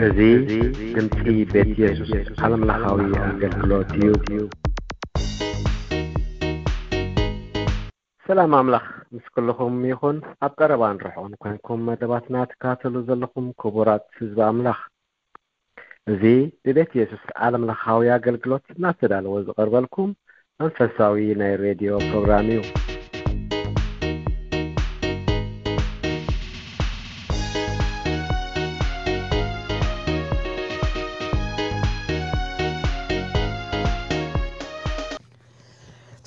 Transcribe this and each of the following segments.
እዚ ድምፂ ቤት ኢየሱስ ዓለም ለኻዊ ኣገልግሎት እዩ። ሰላም ኣምላኽ ምስ ኩልኹም ይኹን። ኣብ ቀረባን ርሑቕን ኮንኩም መደባትና ትካተሉ ዘለኹም ክቡራት ህዝቢ ኣምላኽ፣ እዚ ብቤት ኢየሱስ ዓለም ለኻዊ ኣገልግሎት እናተዳለወ ዝቐርበልኩም መንፈሳዊ ናይ ሬድዮ ፕሮግራም እዩ።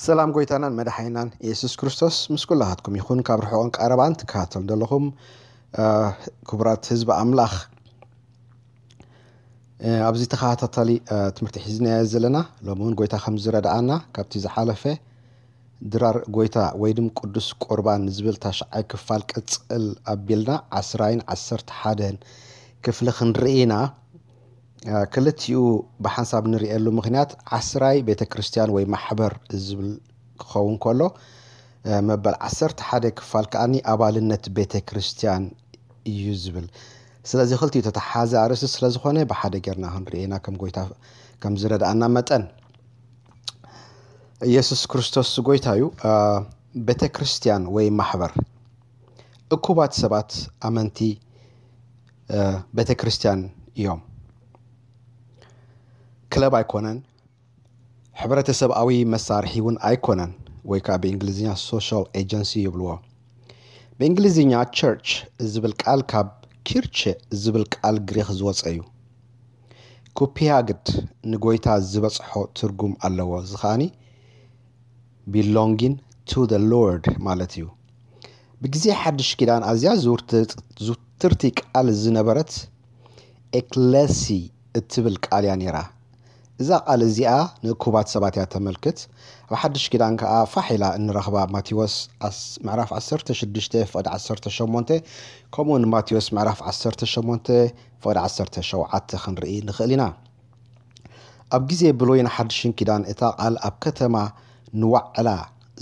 ሰላም ጎይታናን መድሓይናን ኢየሱስ ክርስቶስ ምስ ኩላሃትኩም ይኹን። ካብ ርሑቕን ቀረባን ትካተሉ ዘለኹም ክቡራት ህዝቢ ኣምላኽ፣ ኣብዚ ተኸታታሊ ትምህርቲ ሒዝናዮ ዘለና ሎሚ እውን ጎይታ ከም ዝረዳኣና ካብቲ ዝሓለፈ ድራር ጎይታ ወይ ድማ ቅዱስ ቁርባን ዝብል ታሽዓይ ክፋል ቅፅል ኣቢልና 10-11 ክፍሊ ክንርኢና ክልቲኡ ብሓንሳብ ንሪኤሉ ምክንያት 10 ቤተክርስትያን ወይ ማሕበር ዝብል ክኸውን ከሎ መበል 11 ክፋል ከዓኒ ኣባልነት ቤተክርስትያን እዩ ዝብል። ስለዚ ክልቲኡ ተተሓሓዘ ኣርእስቲ ስለ ዝኾነ ብሓደ ጌርና ክንርኢና ከም ጎይታ ከም ዝረዳኣና መጠን ኢየሱስ ክርስቶስ ጎይታ እዩ። ቤተክርስትያን ወይ ማሕበር እኩባት ሰባት ኣመንቲ ቤተክርስትያን እዮም። ክለብ ኣይኮነን፣ ሕብረተሰባዊ መሳርሒ እውን ኣይኮነን፣ ወይ ከዓ ብእንግሊዝኛ ሶሻል ኤጀንሲ ይብልዎ። ብእንግሊዝኛ ቸርች ዝብል ቃል ካብ ኪርቼ ዝብል ቃል ግሪክ ዝወፀ እዩ። ኩፒያግድ ንጎይታ ዝበፅሖ ትርጉም ኣለዎ። እዚ ከዓኒ ቢሎንጊን ቱ ዘ ሎርድ ማለት እዩ። ብግዜ ሓድሽ ኪዳን ኣዝያ ዝውትርቲ ቃል ዝነበረት ኤክለሲ እትብል ቃል እያ ነይራ። እዛ ቃል እዚኣ ንእኩባት ሰባት እያ ተመልክት። ኣብ ሓድሽ ኪዳን ከዓ ፋሒላ እንረኽባ ማቴዎስ ምዕራፍ 16:18 ከምኡውን ማቴዎስ ምዕራፍ 18:17 ክንርኢ ንኽእል ኢና። ኣብ ግዜ ብሉይን ሓድሽን ኪዳን እታ ቃል ኣብ ከተማ ንዋዕላ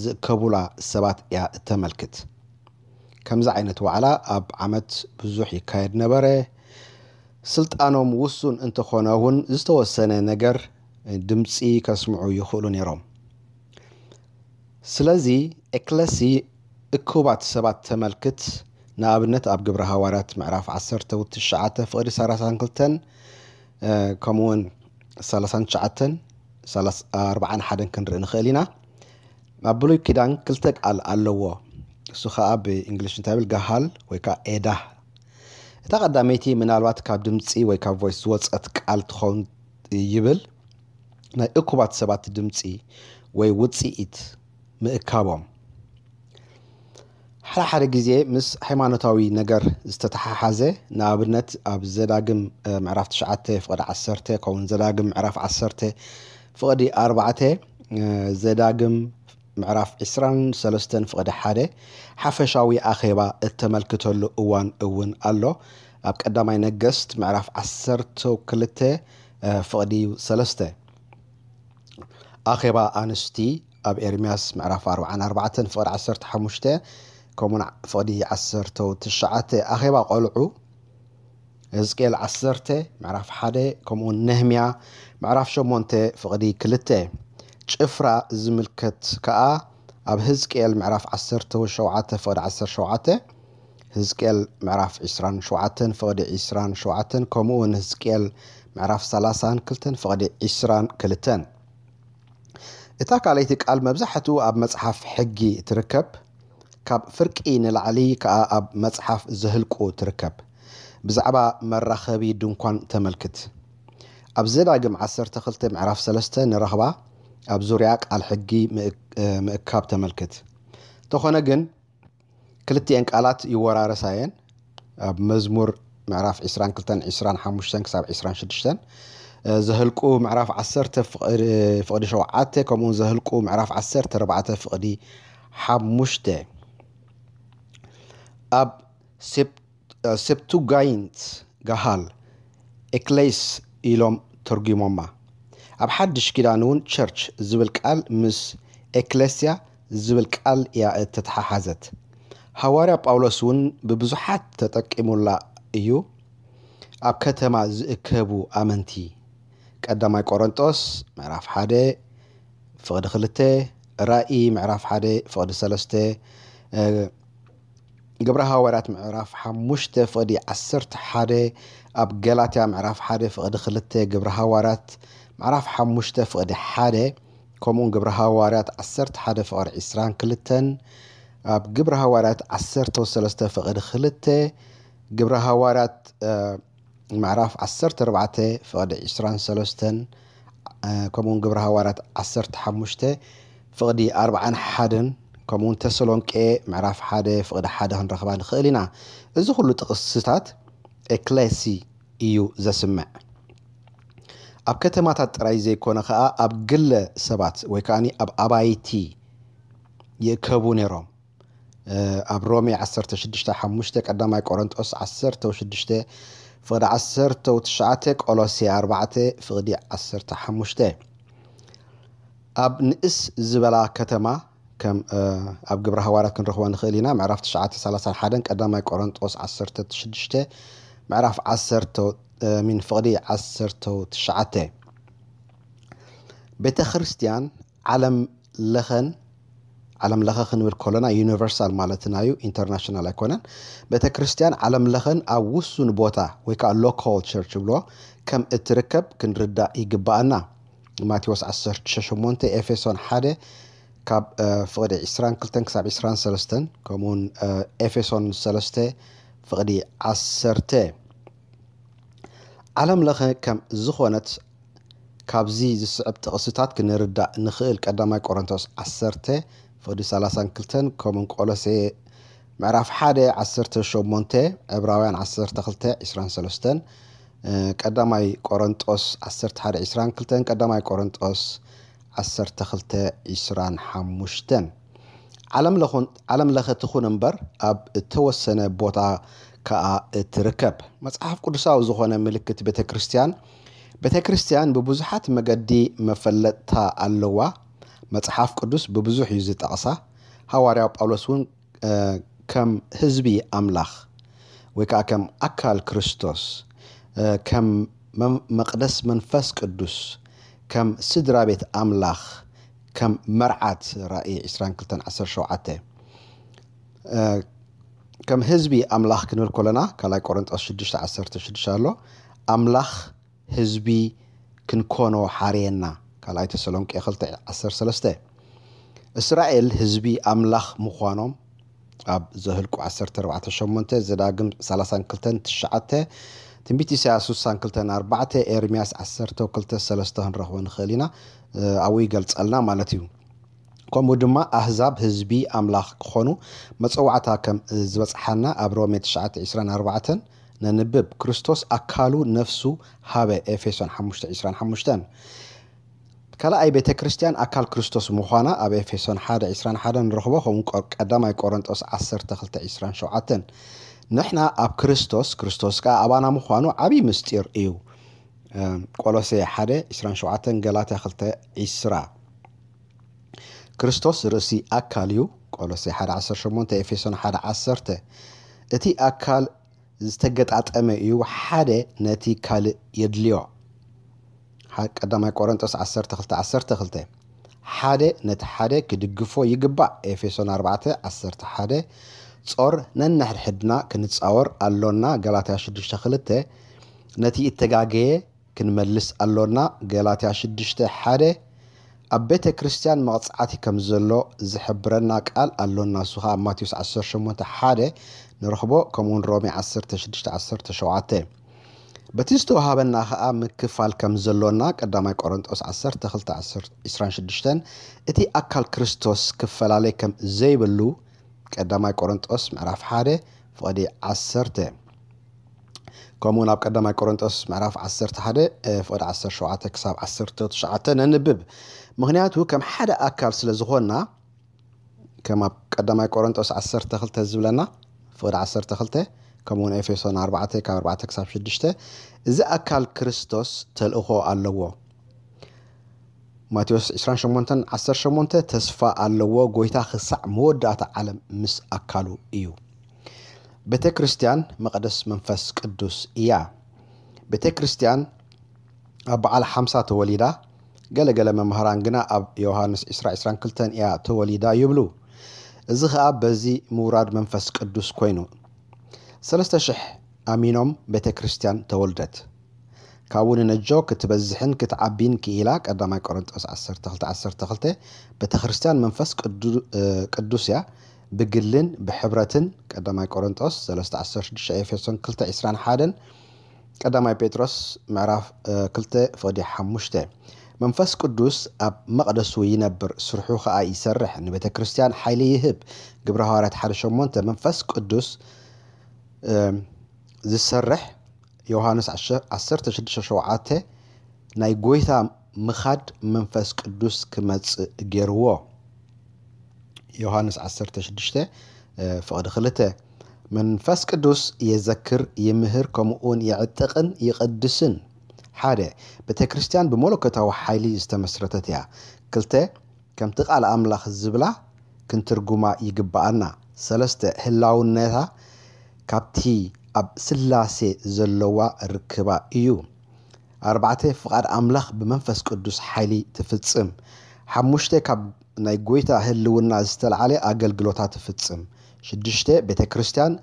ዝእከቡላ ሰባት እያ እተመልክት። ከምዚ ዓይነት ዋዕላ ኣብ ዓመት ብዙሕ ይካየድ ነበረ። ስልጣኖም ውሱን እንተኾነ እውን ዝተወሰነ ነገር ድምፂ ከስምዑ ይኽእሉ ነይሮም። ስለዚ ኤክለሲ እኩባት ሰባት ተመልክት። ንኣብነት ኣብ ግብረ ሃዋርያት ምዕራፍ 19:32 ከምኡውን 39:41 ክንርኢ ንኽእል ኢና። ኣብ ብሉይ ኪዳን ክልተ ቃል ኣለዎ። እሱ ከዓ ብእንግሊሽ እንታይ ብል ጋሃል ወይ ከዓ ኤዳ። እታ ቀዳመይቲ ምናልባት ካብ ድምፂ ወይ ካብ ቮይስ ዝወፀት ቃል ትኸውን ይብል ናይ እኩባት ሰባት ድምፂ ወይ ውፅኢት ምእካቦም ሓደ ግዜ ምስ ሃይማኖታዊ ነገር ዝተተሓሓዘ። ንኣብነት ኣብ ዘዳግም ምዕራፍ 9:10 ከምኡውን ዘዳግም ምዕራፍ 10:4 ዘዳግም ምዕራፍ 23:1 ሓፈሻዊ ኣኼባ እተመልክተሉ እዋን እውን ኣሎ። ኣብ ቀዳማይ ነገስት ምዕራፍ 12:3 ኣኼባ ኣንስቲ ኣብ ኤርምያስ ምዕራፍ 44:15 ከምኡውን 19 ኣኼባ ቆልዑ ሕዝቅኤል 10 ምዕራፍ 1 ከምኡውን ነህምያ ምዕራፍ 8:2 ጭፍራ ዝምልከት ከዓ ኣብ ሕዝቅኤል ምዕራፍ 17:17 ሕዝቅኤል ምዕራፍ 27:27 ከምኡውን ሕዝቅኤል ምዕራፍ 32:22 እታ ካልአይቲ ቃል መብዛሕትኡ ኣብ መጽሓፍ ሕጊ ትርከብ። ካብ ፍርቂ ንላዕሊ ከዓ ኣብ መጽሓፍ ዘህልቁ ትርከብ። ብዛዕባ መራኸቢ ድንኳን ተመልክት። ኣብ ዘዳግም 12 ምዕራፍ 3 ንረኽባ ኣብ ዙርያ ቃል ሕጊ ምእካብ ተመልክት። ተኾነ ግን ክልቲአን ቃላት ይወራረሳየን። ኣብ መዝሙር ምዕራፍ 22:25-26 ዘህልቁ ምዕራፍ 10:7 ከምኡውን ዘህልቁ ምዕራፍ 10:4-5 ኣብ ሴፕቱጋይንት ጋሃል ኤክሌስ ኢሎም ተርጉሞማ። ኣብ ሓድሽ ኪዳን እውን ቸርች ዝብል ቃል ምስ ኤክሌስያ ዝብል ቃል እያ እተተሓሓዘት። ሃዋርያ ጳውሎስ እውን ብብዙሓት ተጠቂሙላ እዩ። ኣብ ከተማ ዝእከቡ ኣመንቲ ቀዳማይ ቆሮንጦስ ምዕራፍ 1 ፍቅዲ 2 ራእይ ምዕራፍ 1 ፍቅዲ 3 ግብረ ሐዋርያት ምዕራፍ 5 ፍቅዲ 11 ኣብ ገላትያ ምዕራፍ 1 ፍቅዲ 2 ግብረ ሐዋርያት ምዕራፍ 5 ፍቅዲ 1 ከምኡን ግብረ ሐዋርያት 11 ፍቅዲ 22 ኣብ ግብረ ሐዋርያት 13 ፍቅዲ 2 ግብረ ሐዋርያት ምዕራፍ 14 ፍቅዲ 23 ከምኡን ግብረ ሐዋርያት 15 ፍቅዲ 41 ከምኡን ተሰሎንቄ ምዕራፍ 1 ፍቅዲ 1 ክንረኽባ ንኽእል ኢና እዚ ኩሉ ጥቕስታት ኤክሌሲ እዩ ዘስምዕ ኣብ ከተማታት ጥራይ ዘይኮነ ከዓ ኣብ ግለ ሰባት ወይ ከዓኒ ኣብ ኣባይቲ ይእከቡ ነይሮም ኣብ ሮሜ 16:5 ቀዳማይ ቆሮንጦስ 16 ፍቅዲ 19 ቆሎሴ 4 ፍቅዲ 15 ኣብ ንእስ ዝበላ ከተማ ከም ኣብ ግብረ ሐዋርያት ክንረኽቦ ንኽእል ኢና ምዕራፍ 9:31 ቀዳማይ ቆሮንጦስ 16 ምዕራፍ 10 من ፍቅዲ 19 ቤተ ክርስቲያን ዓለም ለኸ ክንብል ከለና ዩኒቨርሳል ማለትና እዩ ኢንተርናሽናል ኣይኮነን ቤተ ክርስቲያን ዓለም ለኸን ኣብ ውሱን ቦታ ወይ ከዓ ሎካል ቸርች ብሎ ከም እትርከብ ክንርዳእ ይግባአና ማቴዎስ 16:8 ኤፌሶን 1 ካብ ፍቅዲ 22 ክሳብ 23 ከምኡን ኤፌሶን 3 ፍቅዲ 10 ዓለም ለኸ ከም ዝኾነት ካብዚ ዝስዕብ ጥቕስታት ክንርዳእ ንኽእል ቀዳማይ ቆሮንቶስ 10 ፍቅዲ 32 ከምኡን ቆሎሴ ምዕራፍ 1 18 ዕብራውያን 12:23 ቀዳማይ ቆሮንጦስ 11:22 ቀዳማይ ቆሮንጦስ 12:25 ዓለም ለኸ ትኹን እምበር ኣብ እተወሰነ ቦታ ከዓ እትርከብ መጽሓፍ ቅዱሳዊ ዝኾነ ምልክት ቤተክርስቲያን ብብዙሓት መገዲ መፈለጥታ ኣለዋ መጽሓፍ ቅዱስ ብብዙሕ እዩ ዝጠቕሳ ሐዋርያው ጳውሎስ እውን ከም ህዝቢ ኣምላኽ ወይ ከዓ ከም ኣካል ክርስቶስ ከም መቅደስ መንፈስ ቅዱስ ከም ስድራ ቤት ኣምላኽ ከም መርዓት ራእይ 22:17 ከም ህዝቢ ኣምላኽ ክንብል ከለና ካልኣይ ቆሮንጦስ 6:16 ኣሎ ኣምላኽ ህዝቢ ክንኮኖ ሓርየና ካልኣይ ተሰሎንቄ 2:13 እስራኤል ህዝቢ ኣምላኽ ምዃኖም ኣብ ዘህልቁ 14:8 ዘዳግም 32:9 ትንቢት ኢሳያስ 62:4 ኤርምያስ 12:3 ክንረኽቦ ንኽእል ኢና ኣብኡ ይገልጸልና ማለት እዩ ከምኡ ድማ ኣህዛብ ህዝቢ ኣምላኽ ክኾኑ መፀዋዕታ ከም ዝበፅሓና ኣብ ሮሜ 9:24 ነንብብ ክርስቶስ ኣካሉ ነፍሱ ሃበ ኤፌሶን 5:25 ካልኣይ ቤተ ክርስቲያን ኣካል ክርስቶስ ምዃና ኣብ ኤፌሶን 1:21 ንረኽቦ ከምኡ ቀዳማይ ቆሮንጦስ 12:27 ንሕና ኣብ ክርስቶስ ከዓ ኣባና ምዃኑ ዓብይ ምስጢር እዩ ቆሎሴ 1:27 ገላትያ 2:20 ክርስቶስ ርእሲ ኣካል እዩ ቆሎሴ 1:18 ኤፌሶን 1:10 እቲ ኣካል ዝተገጣጠመ እዩ ሓደ ነቲ ካልእ የድልዮ ቀዳማይ ቆሮንጦስ 12:12 ሓደ ነቲ ሓደ ክድግፎ ይግባእ ኤፌሶን 4:11 ጾር ነንሕድሕድና ክንጻወር ኣሎና ገላትያ 6:2 ነቲ እተጋገየ ክንመልስ ኣሎና ገላትያ 6:1 ኣብ ቤተ ክርስቲያን መቕጻዕቲ ከም ዘሎ ዝሕብረና ቃል ኣሎና ሱኻ ማቴዎስ 18:1 ንረኽቦ ከምኡን ሮሜ 10:6-17 በቲ ዝተዋሃበና ከዓ ምክፋል ከም ዘሎና ቀዳማይ ቆሮንጦስ 12:26 እቲ ኣካል ክርስቶስ ክፈላለይ ከም ዘይብሉ ቀዳማይ ቆሮንጦስ ምዕራፍ 1 ፍቅዲ 10 ከምኡን ኣብ ቀዳማይ ቆሮንጦስ ምዕራፍ 11 ፍቅዲ 17 ክሳብ 19 ነንብብ ምክንያቱ ከም ሓደ ኣካል ስለ ዝኾንና ከም ኣብ ቀዳማይ ቆሮንጦስ 12 ዝብለና ፍቅዲ 12 ከምኡን ኤፌሶን 4 ካብ 4 ክሳብ 6 እዚ ኣካል ክርስቶስ ተልእኾ ኣለዎ ማቴዎስ 28:18 ተስፋ ኣለዎ ጎይታ ክሳዕ መወዳእታ ዓለም ምስ ኣካሉ እዩ ቤተ ክርስቲያን መቅደስ መንፈስ ቅዱስ እያ ቤተ ክርስቲያን ኣብ በዓል 50 ተወሊዳ ገለገለ መምህራን ግና ኣብ ዮሐንስ 22 እያ ተወሊዳ ይብሉ እዚ ኸኣ በዚ ምውራድ መንፈስ ቅዱስ ኮይኑ 3000 ኣሚኖም ቤተ ክርስቲያን ተወልደት ካብውን ነጆ ክትበዝሕን ክትዓቢን ክኢላ ቀዳማይ ቆሮንጦስ 12:12 ቤተ ክርስቲያን መንፈስ ቅዱስ ያ ብግልን ብሕብረትን ቀዳማይ ቆሮንጦስ 3:16 ኤፌሶን 2:21 ቀዳማይ ጴጥሮስ ምዕራፍ 2:5 መንፈስ ቅዱስ ኣብ መቅደሱ ይነብር ስርሑ ኸኣ ይሰርሕ ንቤተ ክርስቲያን ሓይሊ ይህብ ግብረ ሐዋርያት 1:8 መንፈስ ቅዱስ ዝሰርሕ ዮሐንስ 10:6-7 ናይ ጎይታ ምኻድ መንፈስ ቅዱስ ክመጽእ ገይርዎ ዮሐንስ 10:6 ፍቅዲ 2 መንፈስ ቅዱስ የዘክር ይምህር ከምኡን ይዕጥቅን ይቅድስን ሓደ ቤተ ክርስቲያን ብመለኮታዊ ሓይሊ ዝተመስረተት እያ 2 ከምቲ ቃል ኣምላኽ ዝብላ ክንትርጉማ ይግባአና 3 ህላውነታ ካብቲ ኣብ ስላሴ ዘለዋ ርክባ እዩ 4 ፍቃድ ኣምላኽ ብመንፈስ ቅዱስ ሓይሊ ትፍጽም 5 ካብ ናይ ጎይታ ህልውና ዝተልዓለ ኣገልግሎታት ትፍጽም 6 ቤተ ክርስቲያን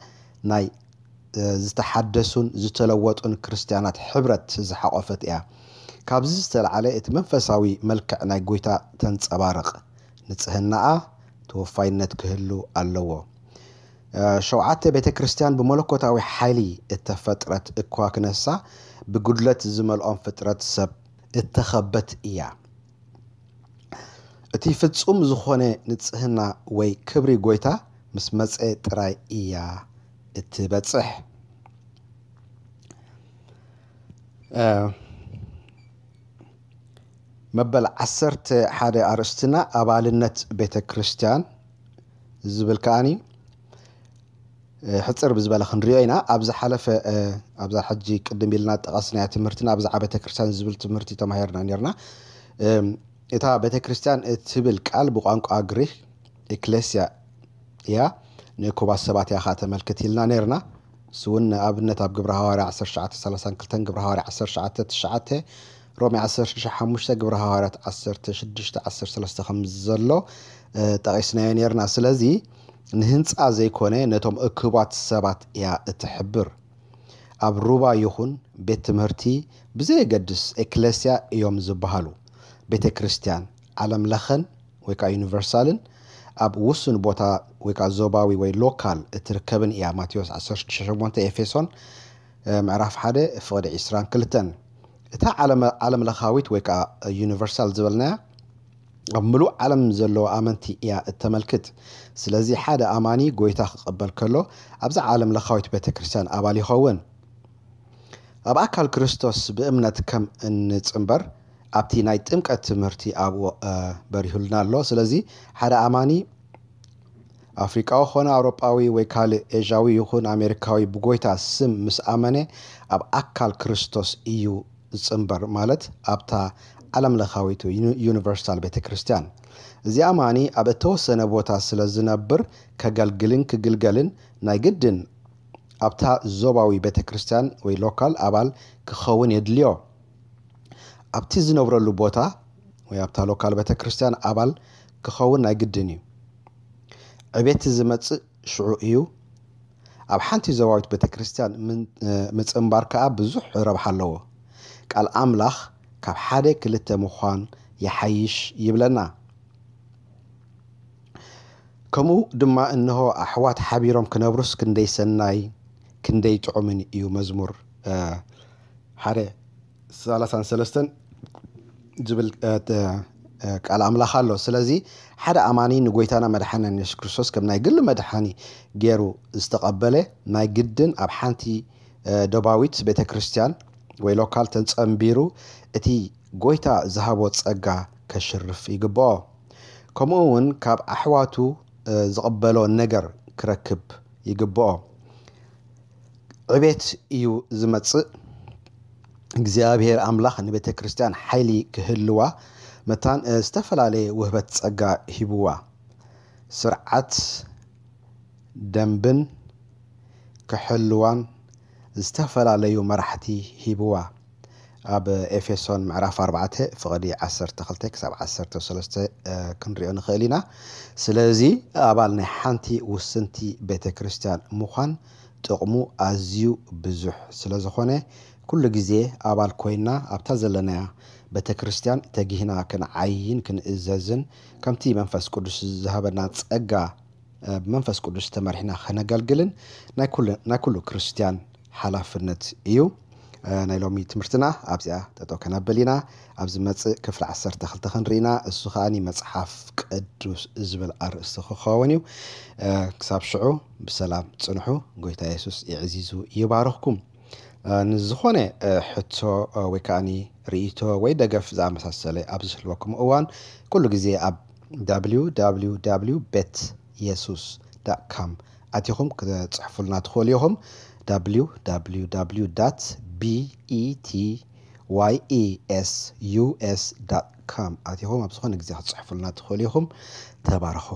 ናይ ዝተሓደሱን ዝተለወጡን ክርስቲያናት ሕብረት ዝሓቆፈት እያ ካብዚ ዝተልዓለ እቲ መንፈሳዊ መልክዕ ናይ ጎይታ ተንጸባርቕ ንጽህናኣ ተወፋይነት ክህሉ ኣለዎ 7 ቤተ ክርስቲያን ብመለኮታዊ ሓይሊ እተፈጥረት እኳ ክነሳ ብጉድለት ዝመልኦም ፍጥረት ሰብ እተኸበት እያ እቲ ፍጹም ዝኾነ ንጽህና ወይ ክብሪ ጎይታ ምስ መጽ ጥራይ እያ እትበጽሕ መበል 11 ኣርእስትና ኣባልነት ቤተ ክርስቲያን ዝብል ከኣኒ ሕጽር ብዝበለ ክንሪኦ ኢና ኣብዛ ሓለፈ ኣብዛ ሕጂ ቅድም ኢልና ጠቐስናያ ትምህርትና ኣብዛ ቤተ ክርስቲያን ዝብል ትምህርቲ ተማሂርና ነርና እታ ቤተ ክርስቲያን እትብል ቃል ብቋንቋ ግሪክ ኤክሌሲያ እያ ንኩባስ ሰባት ያኻ ተመልክት ኢልና ነርና ስውን ኣብነት ኣብ ግብረ ሐዋርያ 19:32 ግብረ ሐዋርያ 19:9 ሮሜ 10:5 ግብረ ሐዋርያት 10:6-13 ከም ዘሎ ጠቂስናዮ ነርና ስለዚ ንህንጻ ዘይኮነ ነቶም እክባት ሰባት እያ እትሕብር ኣብ ሩባ ይኹን ቤት ትምህርቲ ብዘይገድስ ኤክሌሲያ እዮም ዝበሃሉ ቤተ ክርስቲያን ዓለም ለኸን ወይ ከዓ ዩኒቨርሳልን ኣብ ውስን ቦታ ወይ ከዓ ዞባዊ ወይ ሎካል እትርከብን እያ ማቴዎስ 10:8 ኤፌሶን ምዕራፍ 1:22 እታ ዓለም ለኻዊት ወይ ከዓ ዩኒቨርሳል ዝበልናያ ኣብ ምሉእ ዓለም ዘለዎ ኣመንቲ እያ እተመልክት ስለዚ ሓደ ኣማኒ ጎይታ ክቕበል ከሎ ኣብዛ ዓለም ለኻዊት ቤተ ክርስቲያን ኣባል ይኸውን ኣብ ኣካል ክርስቶስ ብእምነት ከም እንጽምበር ኣብቲ ናይ ጥምቀት ትምህርቲ ኣብ በሪሁልና ኣሎ ስለዚ ሓደ ኣማኒ ኣፍሪካዊ ኾነ ኣውሮጳዊ ወይ ካልእ ኤዥያዊ ይኹን ኣሜሪካዊ ብጎይታ ስም ምስ ኣመነ ኣብ ኣካል ክርስቶስ እዩ ዝጽምበር ማለት ኣብታ ዓለም ለኻዊት ዩኒቨርሳል ቤተ ክርስቲያን እዚ ኣማኒ ኣብ እተወሰነ ቦታ ስለ ዝነብር ከገልግልን ክግልገልን ናይ ግድን ኣብታ ዞባዊ ቤተ ክርስቲያን ወይ ሎካል ኣባል ክኸውን የድልዮ ኣብቲ ዝነብረሉ ቦታ ወይ ኣብታ ሎካል ቤተ ክርስቲያን ኣባል ክኸውን ናይ ግድን እዩ ዕቤት ዝመጽእ ሽዑ እዩ ኣብ ሓንቲ ዞባዊት ቤተ ክርስቲያን ምጽምባር ከዓ ብዙሕ ረብሓ ኣለዎ ቃል ኣምላኽ ካብ 1-2 ምዃን ይሓይሽ ይብለና ከምኡ ድማ እንሆ ኣሕዋት ሓቢሮም ክነብሩስ ክንደይ ሰናይ ክንደይ ጥዑምን እዩ መዝሙር 1:33 ዝብል ቃል ኣምላኽ ኣሎ ስለዚ ሓደ ኣማኒ ንጎይታና መድሓኒና ኢየሱስ ክርስቶስ ከም ናይ ግሊ መድሓኒ ገይሩ ዝተቐበለ ናይ ግድን ኣብ ሓንቲ ደባዊት ቤተ ክርስቲያን ወይ ሎካል ተንጸምቢሩ እቲ ጎይታ ዝሃቦ ጸጋ ከሽርፍ ይግብኦ ከምኡ እውን ካብ ኣሕዋቱ ዝቕበሎ ነገር ክረክብ ይግብኦ ዕቤት እዩ ዝመጽእ እግዚአብሔር ኣምላኽ ንቤተ ክርስቲያን ሓይሊ ክህልዋ መታን ዝተፈላለየ ውህበት ጸጋ ሂብዋ ስርዓት ደንብን ክሕልዋን ዝተፈላለዩ መራሕቲ ሂብዋ ኣብ ኤፌሶን ምዕራፍ 4 ፍቕዲ 12 ክሳብ 13 ክንሪኦ ንኽእል ኢና ስለዚ ኣባል ናይ ሓንቲ ውስንቲ ቤተክርስትያን ምዃን ጥቕሙ ኣዝዩ ብዙሕ ስለ ዝኾነ ኩሉ ግዜ ኣባል ኮይና ኣብታ ዘለናያ ቤተክርስትያን ተጊህና ክንዓይን ክንእዘዝን ከምቲ መንፈስ ቅዱስ ዝሃበና ጸጋ ብመንፈስ ቅዱስ ተመሪሕና ከነገልግልን ናይ ኩሉ ክርስቲያን ሓላፍነት እዩ ናይ ሎሚ ትምህርትና ኣብዚኣ ጠጠው ከናበሊና ኣብዚ መጽእ ክፍሊ 12 ክንሪና እሱ ኸኣኒ መጽሓፍ ቅዱስ ዝብል ኣርእስቲ ክኸውን እዩ ክሳብ ሽዑ ብሰላም ጽንሑ ጎይታ ኢየሱስ ይዕዚዙ ይባርኽኩም ንዝኾነ ሕቶ ወይ ከኣኒ ርእይቶ ወይ ደገፍ ዝኣመሳሰለ ኣብ ዝህልወኩም እዋን ኩሉ ግዜ ኣብ www.betyesus.com ኣቲኹም ክትጽሕፉልና ትኽእሉ ኢኹም www.betyesus.com ኣቲኹም ኣብ ዝኾነ ግዜ ክትጽሕፉልና ትኽእሉ ኢኹም ተባረኹ